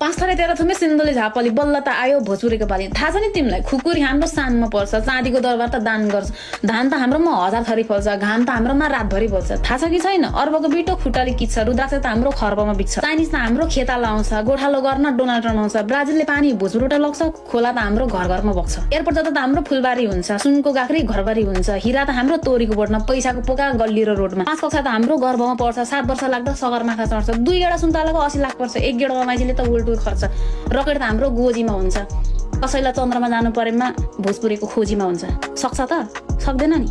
पाँच थरी 13 थुमे सिन्धुली झापली बल्ल त आयो भोजपुरीको पाली। थाहा छ नि तिमीलाई, खुकुरी हाम्रो सानमा पर्छ, चाँदीको दरबार त दान गर्छ, धान त हाम्रोमा 1000 थरी फल्छ, घाम त हाम्रोमा रातभरि फल्छ। थाहा छ कि छैन, अर्बको बिटो खुट्टाले किच्छ, रुद्राक्ष त हाम्रो खर्बमा बिच्छ, चाइनिज त हाम्रो खेता लाउँछ, गोठालो गर्न डोनाल्ड ट्रम्प आउँछ, ब्राजिलले पानी भुजबुटो लग्छ, खोला त हाम्रो घर घरमा बग्छ, एयरपोर्ट जता त हाम्रो फुलबारी हुन्छ, सुनको गाख्री घरबारी हुन्छ, हिरा त हाम्रो तोरीको बोटमा, पैसाको पोका गल्ली र रोडमा, 5 कक्षा त हाम्रो गर्भमा पर्छ, 7 वर्ष लाग्दा सगरमाथा चढ्छ, 2 गेडा सुन्तलाको 80 लाख पर्छ, 1 गेडा मान्छेले त उल्टो खर्च, रकेट त हाम्रो गोजीमा हुन्छ, कसैलाई चन्द्रमा जानु परेमा भोजपुरीको खोजीमा हुन्छ। सक्छ त? सक्दैन नि।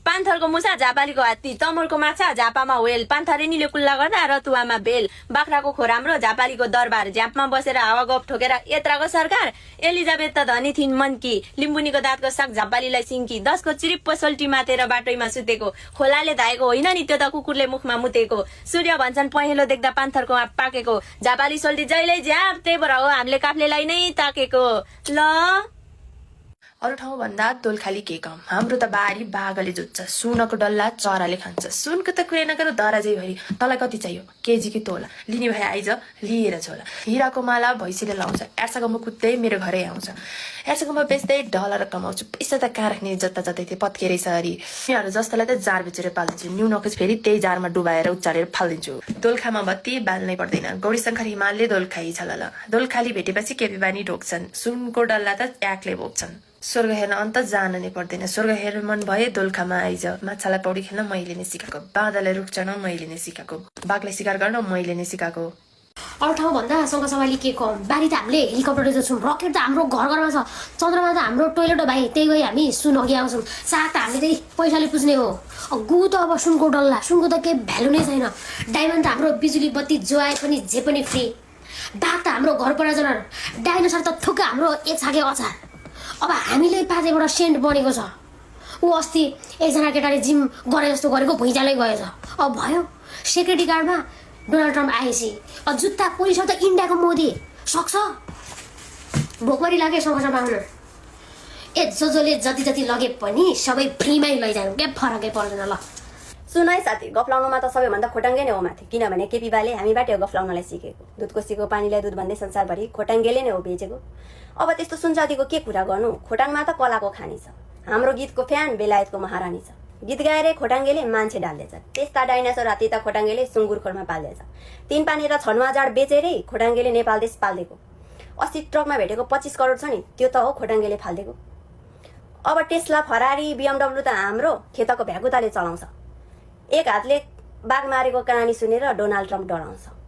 पान्थरको मुसा झापालीको हात्ती, तमुरको माछा झापामा वेल, पान्थरेनीले कुल्ला गर्दा रतुवामा बेल, बाख्राको खोराम्रो झापालीको दरबार, झ्यापमा बसेर हावा गफ ठोकेर यत्राको सरकार, एलिजाबेथ त धनी थिइन् मनकी, लिम्बुनीको दाँतको साग झापालीलाई सिङ्की, 10 को चिरिप्प सोल्टी मातेर बाटोमा सुतेको, खोलाले धाएको होइन नि त्यो त कुकुरले मुखमा मुतेको, सूर्य भन्छन् पहेँलो देख्दा पान्थरको आँप पाकेको, झापाली सोल्टी जहिले झ्याप त्यही भएर हो हामीले काफ्लेलाई नै ताकेको। ल अरू ठाउँ भन्दा दोलखाली के कम, हाम्रो त बारी बाघले जुत्छ, सुनको डल्ला चराले खान्छ, सुनको त कुरै नगर दराजै भरि, तँलाई कति चाहियो केजी कि तोला, लिने भए आइज लिएर छोला, हिराको माला भैँसीले लाउँछ, एर्सागम्बो कुद्दै मेरो घरै आउँछ, एर्सागम्बो बेच्दै डलर कमाउँछु, पैसा त कहाँ राख्ने जता जतै थिए पत्केरै सरी, यिनीहरू जस्तोलाई त जार बेचेर पालिदिन्छु, न्यु नखोज फेरि त्यही जारमा डुबाएर उचालेर फालिदिन्छु। दोलखामा बत्ती बाल्नै पर्दैन, गौरी शङ्कर हिमालले दोलखाई छलल, दोलखाली भेटेपछि केपी बानी ढोक्छन्, सुनको डल्ला त याकले बोक्छन्, स्वर्ग हेर्न अन्त जान नै पर्दैन, स्वर्ग हेर्न मन भए दोलखामा आइज, माछालाई पौडी खेल्न मैले नै सिकाएको, बाँदरलाई रुख चढ्न मैले नै सिकाएको, बाघलाई शिकार गर्न मैले नै सिकाएको। अरू ठाउँ भन्दा सँगसँगै के कम, बारी त हामीले हेलिकप्टरले जान्छौँ, रकेट त हाम्रो घर घरमा छ, चन्द्रमा त हाम्रो टोइलेट हो भाइ, त्यही गई हामी सुन अघि आउँछौँ, साग त हामीले त्यही पैसाले पुज्ने हो, गु त अब सुनको डल्ला, सुनको त केही भ्यालु नै छैन, डायमन्ड त हाम्रो बिजुली बत्ती जो आए पनि जे पनि फ्री, बाघ त हाम्रो घर पर जनावर, डाइनोसर त थुक्का हाम्रो एक छाके अचार, अब हामीले पाँचैबाट सेन्ट बनेको छ, ऊ अस्ति एकजना केटाले जिम गरे जस्तो गरेको भुइँचालै गएछ, अब भयो सेक्युरिटी गार्डमा डोनाल्ड ट्रम्प आएपछि, अब जुत्ता पुलिस त इन्डियाको मोदी सक्छ, भोकमरी लागे सँगसँग माग्नु, जसले जति जति लगे पनि सबै फ्रीमै लैजानु, के फरकै पर्दैन। ल सुन है साथी, गफ लाउनुमा त सबैभन्दा खोटाङ्गे नै हो माथि, किनभने केपी बाले हामीबाट हो गफ लाउनलाई सिकेको, दुधको सिको पानीलाई दुध भन्दै संसारभरि खोटाङ्गेले नै हो बेचेको। अब त्यस्तो सुनचाँदीको के कुरा गर्नु, खोटाङमा त कलाको खानी छ, हाम्रो गीतको फ्यान बेलायतको महारानी छ, गीत गाएरै खोटाङ्गेले मान्छे ढाल्दैछ, त्यस्ता डाइनासोर हात्ती त खोटाङ्गेले सुँगुर खोरमा पाल्दैछ, 3 पानी र छनुवा जाड बेचेरै खोटाङ्गेले नेपाल देश पाल्देको, अस्ति ट्रकमा भेटेको 25 करोड छ नि त्यो त हो खोटाङ्गेले फाल्देको। अब टेस्ला फरारी BMW त हाम्रो खेतको भ्यागुताले चलाउँछ, एक हातले बाघ मारेको कहानी सुनेर डोनाल्ड ट्रम्प डराउँछ।